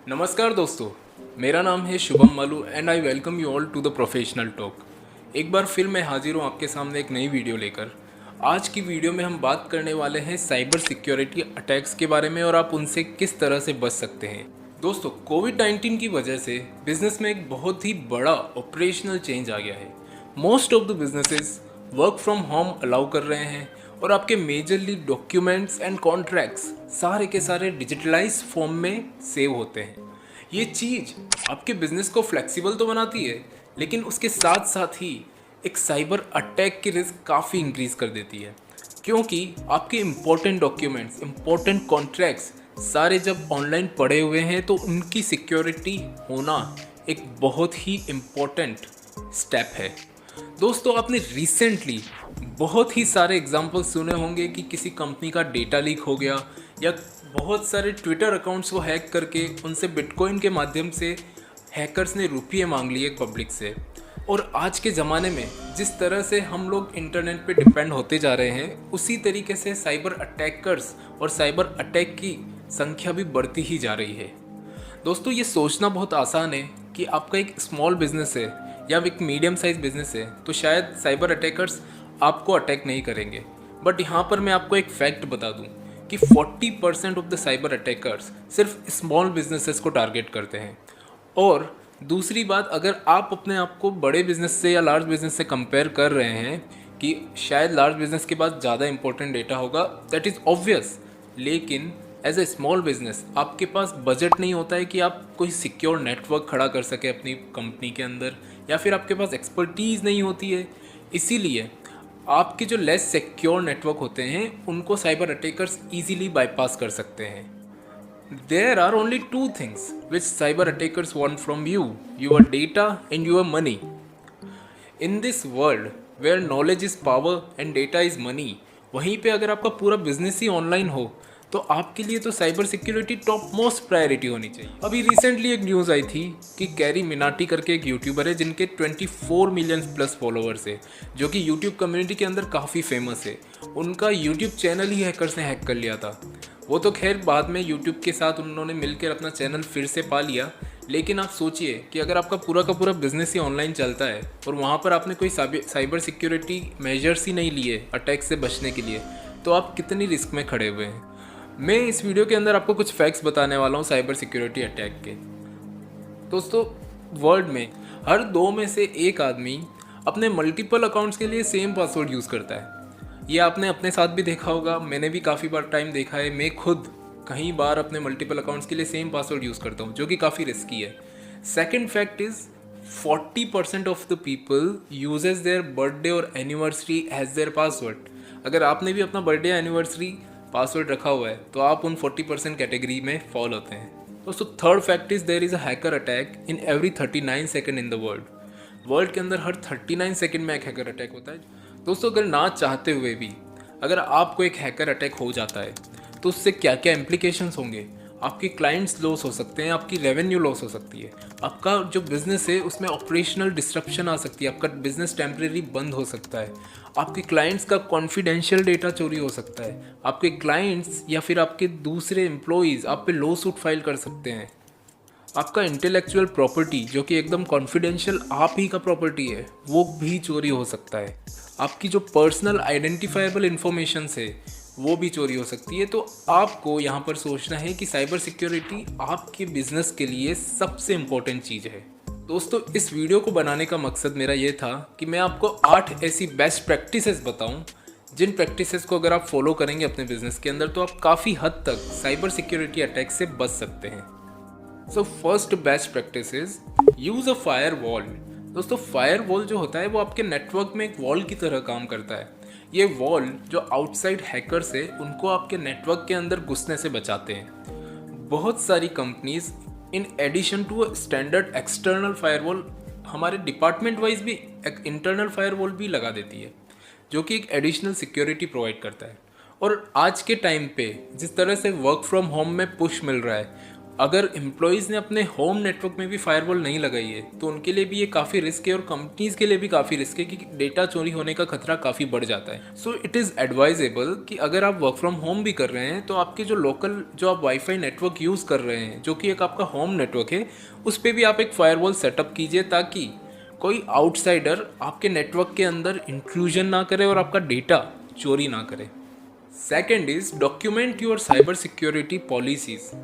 नमस्कार दोस्तों, मेरा नाम है Shubham Malu and I welcome you all to the professional talk. एक बार फिर मैं हाजिर हूँ आपके सामने एक नई वीडियो लेकर। आज की वीडियो में हम बात करने वाले हैं साइबर सिक्योरिटी अटैक्स के बारे में और आप उनसे किस तरह से बच सकते हैं। दोस्तों, कोविड-19 की वजह से बिजनेस में एक बहुत ही बड़ा ऑपरेशनल चेंज आ गया है। Most of the businesses work from home allow कर रहे हैं और आपके मेजरली डॉक्यूमेंट्स एंड कॉन्ट्रैक्ट्स सारे के सारे डिजिटलाइज फॉर्म में सेव होते हैं। ये चीज़ आपके बिजनेस को फ्लेक्सिबल तो बनाती है, लेकिन उसके साथ साथ ही एक साइबर अटैक की रिस्क काफ़ी इंक्रीज कर देती है, क्योंकि आपके इम्पोर्टेंट डॉक्यूमेंट्स, इम्पोर्टेंट कॉन्ट्रैक्ट्स सारे जब ऑनलाइन पड़े हुए हैं तो उनकी सिक्योरिटी होना एक बहुत ही इम्पोर्टेंट स्टेप है। दोस्तों, आपने रिसेंटली बहुत ही सारे एग्जाम्पल्स सुने होंगे कि किसी कंपनी का डेटा लीक हो गया या बहुत सारे ट्विटर अकाउंट्स को हैक करके उनसे बिटकॉइन के माध्यम से हैकर्स ने रुपये मांग लिए पब्लिक से। और आज के ज़माने में जिस तरह से हम लोग इंटरनेट पे डिपेंड होते जा रहे हैं, उसी तरीके से साइबर अटैकर्स और साइबर अटैक की संख्या भी बढ़ती ही जा रही है। दोस्तों, ये सोचना बहुत आसान है कि आपका एक स्मॉल बिजनेस है या एक मीडियम साइज बिजनेस है तो शायद साइबर अटैकर्स आपको अटैक नहीं करेंगे। बट यहाँ पर मैं आपको एक फैक्ट बता दूँ कि 40% ऑफ द साइबर अटैकर्स सिर्फ स्मॉल बिजनेसेस को टारगेट करते हैं। और दूसरी बात, अगर आप अपने आप को बड़े बिजनेस से या लार्ज बिजनेस से कंपेयर कर रहे हैं कि शायद लार्ज बिजनेस के पास ज़्यादा इंपॉर्टेंट डेटा होगा, दैट इज़ ऑब्वियस। लेकिन एज ए स्मॉल बिजनेस आपके पास बजट नहीं होता है कि आप कोई सिक्योर नेटवर्क खड़ा कर सके अपनी कंपनी के अंदर, या फिर आपके पास एक्सपर्टीज़ नहीं होती है। इसीलिए आपके जो लेस सिक्योर नेटवर्क होते हैं उनको साइबर अटैकर्स इजीली बाईपास कर सकते हैं। There are only two things which cyber attackers want from you: your data and your money. In this world where knowledge is power and data is money, वहीं पे अगर आपका पूरा business ही online हो तो आपके लिए तो cyber security top most priority होनी चाहिए। अभी रिसेंटली एक न्यूज़ आई थी कि कैरी मिनाटी करके एक यूट्यूबर है जिनके 24 मिलियन प्लस फॉलोअर्स है, जो कि यूट्यूब कम्युनिटी के अंदर काफ़ी फेमस है। उनका यूट्यूब चैनल ही हैकर्स ने हैक कर लिया था। वो तो खैर बाद में यूट्यूब के साथ उन्होंने मिलकर अपना चैनल फिर से पा लिया, लेकिन आप सोचिए कि अगर आपका पूरा का पूरा बिजनेस ही ऑनलाइन चलता है और वहाँ पर आपने कोई साइबर सिक्योरिटी मेजर्स ही नहीं लिए अटैक से बचने के लिए, तो आप कितनी रिस्क में खड़े हुए हैं। मैं इस वीडियो के अंदर आपको कुछ फैक्ट्स बताने वाला हूँ साइबर सिक्योरिटी अटैक के। दोस्तों, वर्ल्ड में हर 2 में से 1 आदमी अपने मल्टीपल अकाउंट्स के लिए सेम पासवर्ड यूज़ करता है। ये आपने अपने साथ भी देखा होगा, मैंने भी काफ़ी बार टाइम देखा है। मैं खुद कई बार अपने मल्टीपल अकाउंट्स के लिए सेम पासवर्ड यूज़ करता हूँ, जो कि काफ़ी रिस्की है। Second fact is 40% of the people uses their birthday और एनिवर्सरी एज देयर पासवर्ड। अगर आपने भी अपना बर्थडे या एनिवर्सरी पासवर्ड रखा हुआ है तो आप उन 40% कैटेगरी में फॉल होते हैं। दोस्तों, third fact is there is a hacker attack in every 39 second in the world के अंदर हर 39 सेकेंड में एक हैकर अटैक होता है। दोस्तों, अगर ना चाहते हुए भी अगर आपको एक हैकर अटैक हो जाता है तो उससे क्या क्या इम्प्लीकेशंस होंगे। आपके क्लाइंट्स लॉस हो सकते हैं, आपकी रेवेन्यू लॉस हो सकती है, आपका जो बिज़नेस है उसमें ऑपरेशनल डिस्ट्रप्शन आ सकती है, आपका बिज़नेस टेम्परेरी बंद हो सकता है, आपके क्लाइंट्स का कॉन्फिडेंशियल डेटा चोरी हो सकता है, आपके क्लाइंट्स या फिर आपके दूसरे एम्प्लॉयज़ आप पे लॉ सूट फाइल कर सकते हैं, आपका इंटेलेक्चुअल प्रॉपर्टी जो कि एकदम कॉन्फिडेंशियल आप ही का प्रॉपर्टी है वो भी चोरी हो सकता है, आपकी जो पर्सनल आइडेंटिफाइबल इंफॉर्मेशन है वो भी चोरी हो सकती है। तो आपको यहाँ पर सोचना है कि साइबर सिक्योरिटी आपके बिजनेस के लिए सबसे इम्पोर्टेंट चीज़ है। दोस्तों, इस वीडियो को बनाने का मकसद मेरा ये था कि मैं आपको 8 ऐसी बेस्ट प्रैक्टिसेस बताऊं जिन प्रैक्टिसेस को अगर आप फॉलो करेंगे अपने बिजनेस के अंदर तो आप काफ़ी हद तक साइबर सिक्योरिटी अटैक से बच सकते हैं। So first best practice is use a fire wall. दोस्तों, फायर वॉल जो होता है वो आपके नेटवर्क में एक वॉल की तरह काम करता है। ये वॉल जो आउटसाइड हैकर्स है उनको आपके नेटवर्क के अंदर घुसने से बचाते हैं। बहुत सारी companies in addition to a standard external firewall हमारे डिपार्टमेंट वाइज भी एक इंटरनल फायरवॉल भी लगा देती है, जो कि एक एडिशनल सिक्योरिटी प्रोवाइड करता है। और आज के टाइम पे जिस तरह से वर्क फ्रॉम होम में पुश मिल रहा है, अगर एम्प्लॉयज़ ने अपने होम नेटवर्क में भी फायरवॉल नहीं लगाई है तो उनके लिए भी ये काफ़ी रिस्क है और कंपनीज़ के लिए भी काफ़ी रिस्क है कि डेटा चोरी होने का खतरा काफ़ी बढ़ जाता है। सो इट इज़ एडवाइजेबल कि अगर आप वर्क फ्रॉम होम भी कर रहे हैं तो आपके जो लोकल जो आप वाईफाई नेटवर्क यूज़ कर रहे हैं, जो कि एक आपका होम नेटवर्क है, उस पर भी आप एक फायरवॉल सेटअप कीजिए ताकि कोई आउटसाइडर आपके नेटवर्क के अंदर इंट्रूजन ना करे और आपका डेटा चोरी ना करे। Second is document your cyber security policies.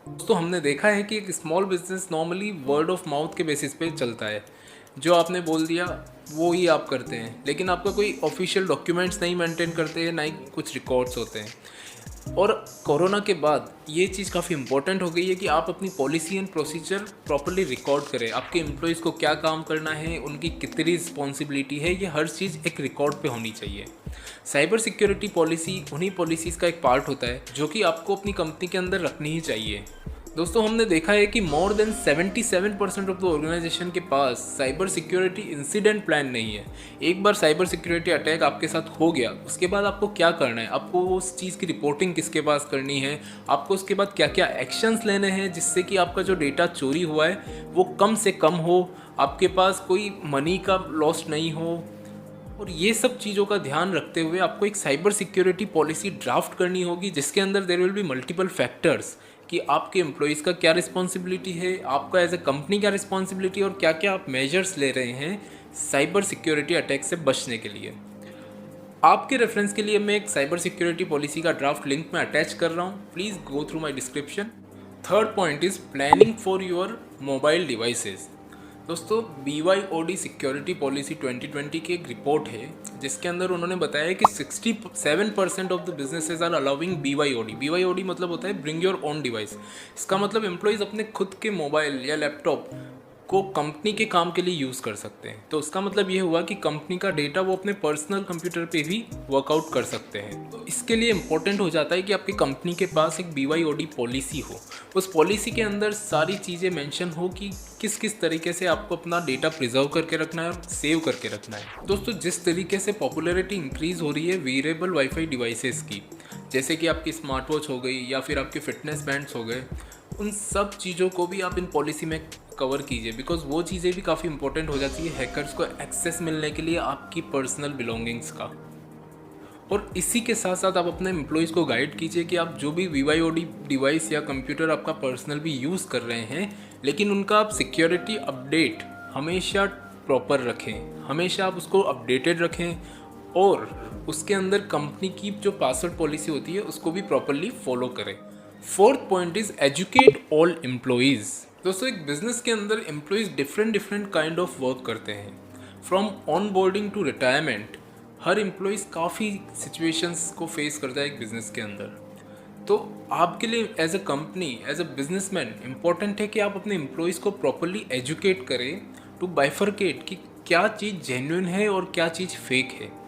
दोस्तों हमने देखा है कि एक small business normally word of mouth के बेसिस पे चलता है, जो आपने बोल दिया वो ही आप करते हैं, लेकिन आपका कोई ऑफिशियल डॉक्यूमेंट्स नहीं मेंटेन करते हैं, ना ही कुछ रिकॉर्ड्स होते हैं। और कोरोना के बाद ये चीज़ काफ़ी इंपॉर्टेंट हो गई है कि आप अपनी policy and procedure properly record करें। आपके एम्प्लॉयज़ को क्या काम करना है, उनकी कितनी रिस्पॉन्सिबिलिटी है, ये हर चीज़ एक रिकॉर्ड पे होनी चाहिए। साइबर सिक्योरिटी पॉलिसी उन्हीं पॉलिसीज़ का एक पार्ट होता है जो कि आपको अपनी कंपनी के अंदर रखनी ही चाहिए। दोस्तों हमने देखा है कि more than 77% of the organisation के पास साइबर सिक्योरिटी इंसिडेंट प्लान नहीं है। एक बार साइबर सिक्योरिटी अटैक आपके साथ हो गया, उसके बाद आपको क्या करना है, आपको उस चीज़ की रिपोर्टिंग किसके पास करनी है, आपको उसके बाद क्या क्या एक्शंस लेने हैं जिससे कि आपका जो डेटा चोरी हुआ है वो कम से कम हो, आपके पास कोई मनी का लॉस नहीं हो। और ये सब चीज़ों का ध्यान रखते हुए आपको एक साइबर सिक्योरिटी पॉलिसी ड्राफ्ट करनी होगी जिसके अंदर there will be multiple factors कि आपके एम्प्लॉयज़ का क्या रिस्पॉन्सिबिलिटी है, आपका एज ए कंपनी क्या रिस्पॉन्सिबिलिटी और क्या क्या आप मेजर्स ले रहे हैं साइबर सिक्योरिटी अटैक से बचने के लिए। आपके रेफरेंस के लिए मैं एक साइबर सिक्योरिटी पॉलिसी का ड्राफ्ट लिंक में अटैच कर रहा हूँ, please go through my description. Third point is planning for your mobile devices. दोस्तों BYOD सिक्योरिटी पॉलिसी 2020 की एक रिपोर्ट है जिसके अंदर उन्होंने बताया कि 67% of the businesses are allowing BYOD। BYOD मतलब होता है ब्रिंग योर ओन डिवाइस। इसका मतलब एम्प्लॉयज़ अपने खुद के मोबाइल या लैपटॉप को कंपनी के काम के लिए यूज़ कर सकते हैं। तो उसका मतलब ये हुआ कि कंपनी का डेटा वो अपने पर्सनल कंप्यूटर पे भी वर्कआउट कर सकते हैं। तो इसके लिए इम्पोर्टेंट हो जाता है कि आपकी कंपनी के पास एक BYOD पॉलिसी हो। उस पॉलिसी के अंदर सारी चीज़ें मेंशन हो कि किस किस तरीके से आपको अपना डेटा प्रिजर्व करके रखना है और सेव करके रखना है। दोस्तों जिस तरीके से पॉपुलैरिटी इंक्रीज़ हो रही है वेरेबल वाईफाई डिवाइसेस की, जैसे कि आपकी स्मार्ट वॉच हो गई या फिर आपके फिटनेस बैंड्स हो गए, उन सब चीज़ों को भी आप इन पॉलिसी में कवर कीजिए बिकॉज वो चीज़ें भी काफ़ी इंपॉर्टेंट हो जाती है हैकर्स को एक्सेस मिलने के लिए आपकी पर्सनल बिलोंगिंग्स का। और इसी के साथ साथ आप अपने एम्प्लॉयज़ को गाइड कीजिए कि आप जो भी BYOD डिवाइस या कंप्यूटर आपका पर्सनल भी यूज़ कर रहे हैं, लेकिन उनका आप सिक्योरिटी अपडेट हमेशा प्रॉपर रखें, हमेशा आप उसको अपडेटेड रखें और उसके अंदर कंपनी की जो पासवर्ड पॉलिसी होती है उसको भी प्रॉपरली फॉलो करें। Fourth point is educate all employees. दोस्तों एक बिजनेस के अंदर employees different kind of work करते हैं, from onboarding to retirement. हर एम्प्लॉयज़ काफ़ी सिचुएशंस को फेस करता है एक बिज़नेस के अंदर। तो आपके लिए as a company, as a businessman important है कि आप अपने एम्प्लॉयज़ को प्रॉपरली एजुकेट करें टू बाइफरकेट कि क्या चीज़ जेन्युइन है और क्या चीज़ फेक है।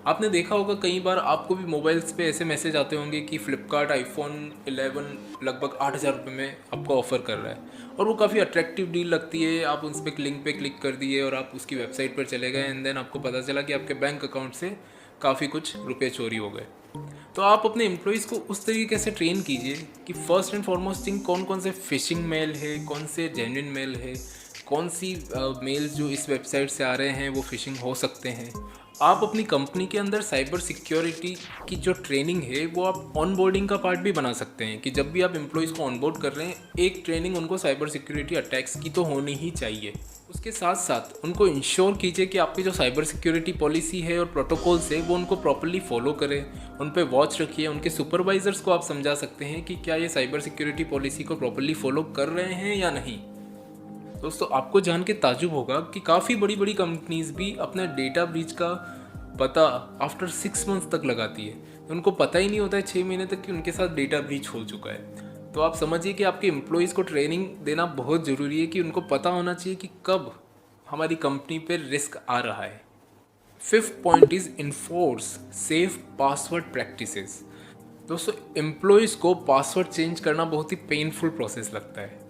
आपने देखा होगा कई बार आपको भी मोबाइल्स पे ऐसे मैसेज आते होंगे कि फ्लिपकार्ट iPhone 11 लगभग 8,000 रुपये में आपको ऑफ़र कर रहा है और वो काफ़ी अट्रैक्टिव डील लगती है। आप उस पर लिंक पे क्लिक कर दिए और आप उसकी वेबसाइट पर चले गए एंड देन आपको पता चला कि आपके बैंक अकाउंट से काफ़ी कुछ रुपये चोरी हो गए। तो आप अपने एम्प्लॉयज़ को उस तरीके से ट्रेन कीजिए कि फर्स्ट एंड फॉरमोस्ट थिंग कौन कौन से फिशिंग मेल है, कौन से जेन्युइन मेल है, कौन सी मेल्स जो इस वेबसाइट से आ रहे हैं वो फिशिंग हो सकते हैं। आप अपनी कंपनी के अंदर साइबर सिक्योरिटी की जो ट्रेनिंग है वो आप ऑनबोर्डिंग का पार्ट भी बना सकते हैं कि जब भी आप एम्प्लॉयज़ को ऑनबोर्ड कर रहे हैं एक ट्रेनिंग उनको साइबर सिक्योरिटी अटैक्स की तो होनी ही चाहिए। उसके साथ साथ उनको इंश्योर कीजिए कि आपकी जो साइबर सिक्योरिटी पॉलिसी है और प्रोटोकॉल्स है वो उनको प्रॉपरली फॉलो करें, उन पे वॉच रखिए। उनके सुपरवाइजर्स को आप समझा सकते हैं कि क्या ये साइबर सिक्योरिटी पॉलिसी को प्रॉपरली फॉलो कर रहे हैं या नहीं। दोस्तों आपको जान के ताजुब होगा कि काफ़ी बड़ी बड़ी कंपनीज भी अपने डेटा ब्रीच का पता आफ्टर 6 मंथ्स तक लगाती है। उनको पता ही नहीं होता है 6 महीने तक कि उनके साथ डेटा ब्रीच हो चुका है। तो आप समझिए कि आपके एम्प्लॉयज़ को ट्रेनिंग देना बहुत ज़रूरी है कि उनको पता होना चाहिए कि कब हमारी कंपनी पे रिस्क आ रहा है। Fifth point is enforce safe password practices. दोस्तों एम्प्लॉयज़ को पासवर्ड चेंज करना बहुत ही पेनफुल प्रोसेस लगता है।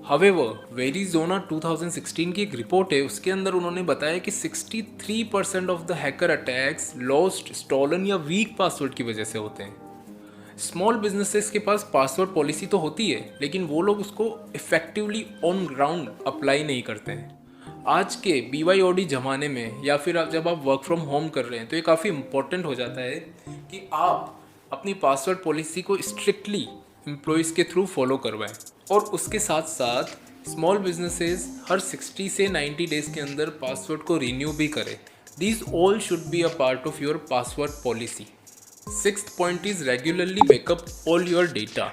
हावेवर वेरिजोना 2016 की एक रिपोर्ट है, उसके अंदर उन्होंने बताया कि 63% of the hacker attacks lost, stolen या वीक पासवर्ड की वजह से होते हैं। स्मॉल बिजनेसेस के पास पासवर्ड पॉलिसी तो होती है, लेकिन वो लोग उसको इफ़ेक्टिवली ऑन ग्राउंड अप्लाई नहीं करते हैं। आज के BYOD ज़माने में या फिर जब आप वर्क फ्रॉम होम कर रहे हैं तो ये काफ़ी इम्पोर्टेंट हो जाता है कि आप अपनी पासवर्ड पॉलिसी को स्ट्रिक्टली एम्प्लॉयज़ के थ्रू फॉलो करवाएं। और उसके साथ साथ स्मॉल बिजनेसेस हर 60 से 90 डेज़ के अंदर पासवर्ड को रिन्यू भी करें। These all should be a part of your password policy. Sixth point is regularly backup all your data.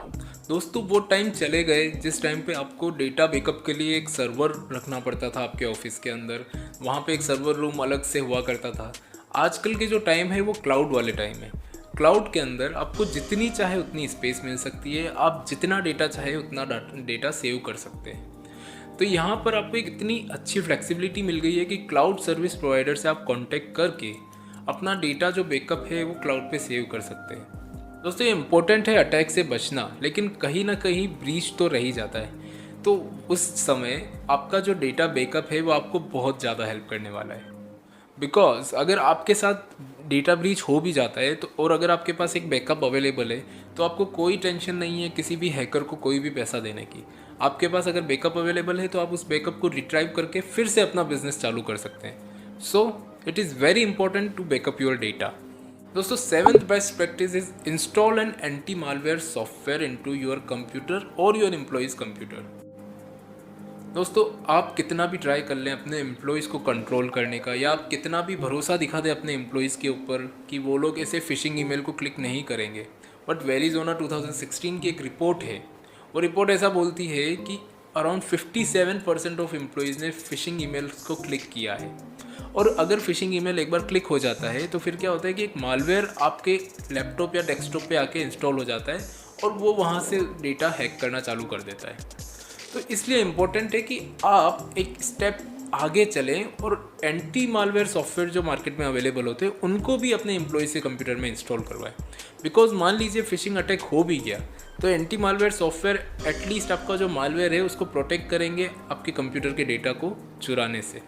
दोस्तों वो टाइम चले गए जिस टाइम पे आपको डेटा बैकअप के लिए एक सर्वर रखना पड़ता था आपके ऑफिस के अंदर, वहाँ पे एक सर्वर रूम अलग से हुआ करता था। आजकल के जो टाइम है वो क्लाउड वाले टाइम है। क्लाउड के अंदर आपको जितनी चाहे उतनी स्पेस मिल सकती है, आप जितना डेटा चाहे उतना डेटा सेव कर सकते हैं। तो यहाँ पर आपको एक इतनी अच्छी फ्लेक्सिबिलिटी मिल गई है कि क्लाउड सर्विस प्रोवाइडर से आप कांटेक्ट करके अपना डेटा जो बैकअप है वो क्लाउड पे सेव कर सकते हैं। दोस्तों ये इम्पोर्टेंट है अटैक से बचना, लेकिन कहीं ना कहीं ब्रीच तो रह ही जाता है। तो उस समय आपका जो डेटा बैकअप है वो आपको बहुत ज़्यादा हेल्प करने वाला है। बिकॉज अगर आपके साथ डेटा ब्रीच हो भी जाता है तो, और अगर आपके पास एक बैकअप अवेलेबल है, तो आपको कोई टेंशन नहीं है किसी भी हैकर को कोई भी पैसा देने की। आपके पास अगर बैकअप अवेलेबल है तो आप उस बैकअप को रिट्राइव करके फिर से अपना बिजनेस चालू कर सकते हैं। So it is very important to back up your data. दोस्तों 7th best practice is install an anti malware software into your computer और योर एम्प्लॉयज़ कंप्यूटर। दोस्तों आप कितना भी ट्राई कर लें अपने एम्प्लॉयज़ को कंट्रोल करने का, या आप कितना भी भरोसा दिखा दें अपने एम्प्लॉयज़ के ऊपर कि वो लोग ऐसे फिशिंग ईमेल को क्लिक नहीं करेंगे, बट वेरिजोना 2016 की एक रिपोर्ट है, वो रिपोर्ट ऐसा बोलती है कि अराउंड 57% ऑफ एम्प्लॉयज़ ने फिशिंग ईमेल्स को क्लिक किया है। और अगर फिशिंग ईमेल एक बार क्लिक हो जाता है तो फिर क्या होता है कि एक मालवेयर आपके लैपटॉप या डेस्कटॉप पे आके इंस्टॉल हो जाता है और वो वहाँ से डेटा हैक करना चालू कर देता है। तो इसलिए इम्पोर्टेंट है कि आप एक स्टेप आगे चलें और एंटी मालवेयर सॉफ्टवेयर जो मार्केट में अवेलेबल होते हैं उनको भी अपने एम्प्लॉयज़ के कंप्यूटर में इंस्टॉल करवाएं। बिकॉज मान लीजिए फिशिंग अटैक हो भी गया तो एंटी मालवेयर सॉफ्टवेयर एटलीस्ट आपका जो मालवेयर है उसको प्रोटेक्ट करेंगे आपके कंप्यूटर के डेटा को चुराने से।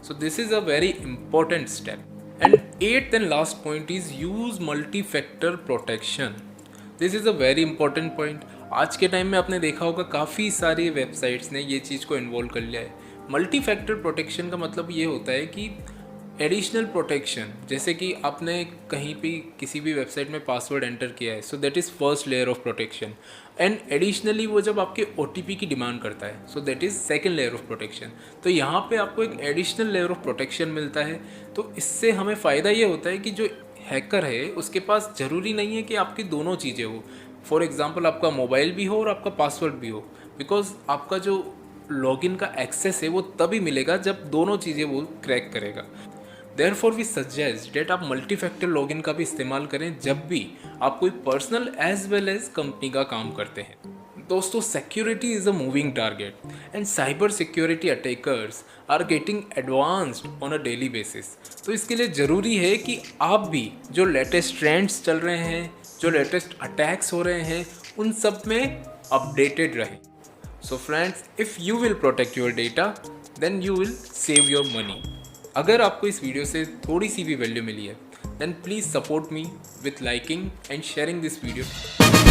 So this is a very important step. And 8th and last point is use multi factor protection. This is a very important point. आज के टाइम में आपने देखा होगा काफ़ी सारी वेबसाइट्स ने ये चीज़ को इन्वॉल्व कर लिया है। मल्टी फैक्टर प्रोटेक्शन का मतलब ये होता है कि एडिशनल प्रोटेक्शन, जैसे कि आपने कहीं भी किसी भी वेबसाइट में पासवर्ड एंटर किया है, so that is first layer of protection. And additionally वो जब आपके OTP की डिमांड करता है, so that is second layer of protection. तो यहाँ पे आपको एक एडिशनल लेयर ऑफ प्रोटेक्शन मिलता है। तो इससे हमें फ़ायदा ये होता है कि जो हैकर है उसके पास ज़रूरी नहीं है कि आपकी दोनों चीज़ें हो। फॉर एग्ज़ाम्पल आपका मोबाइल भी हो और आपका पासवर्ड भी हो, बिकॉज आपका जो लॉगिन का एक्सेस है वो तभी मिलेगा जब दोनों चीज़ें वो क्रैक करेगा। देयरफॉर वी सजेस्ट डेट आप मल्टी फैक्टर लॉगिन का भी इस्तेमाल करें जब भी आप कोई personal as well as company का काम करते हैं। दोस्तों security is a moving target and cyber security attackers are getting advanced on a daily basis. तो इसके लिए ज़रूरी है कि आप भी जो लेटेस्ट ट्रेंड्स चल रहे हैं, जो लेटेस्ट अटैक्स हो रहे हैं, उन सब में अपडेटेड रहें। So friends, if you will protect your data then you will save your money. अगर आपको इस वीडियो से थोड़ी सी भी वैल्यू मिली है then please support me with liking and sharing this video.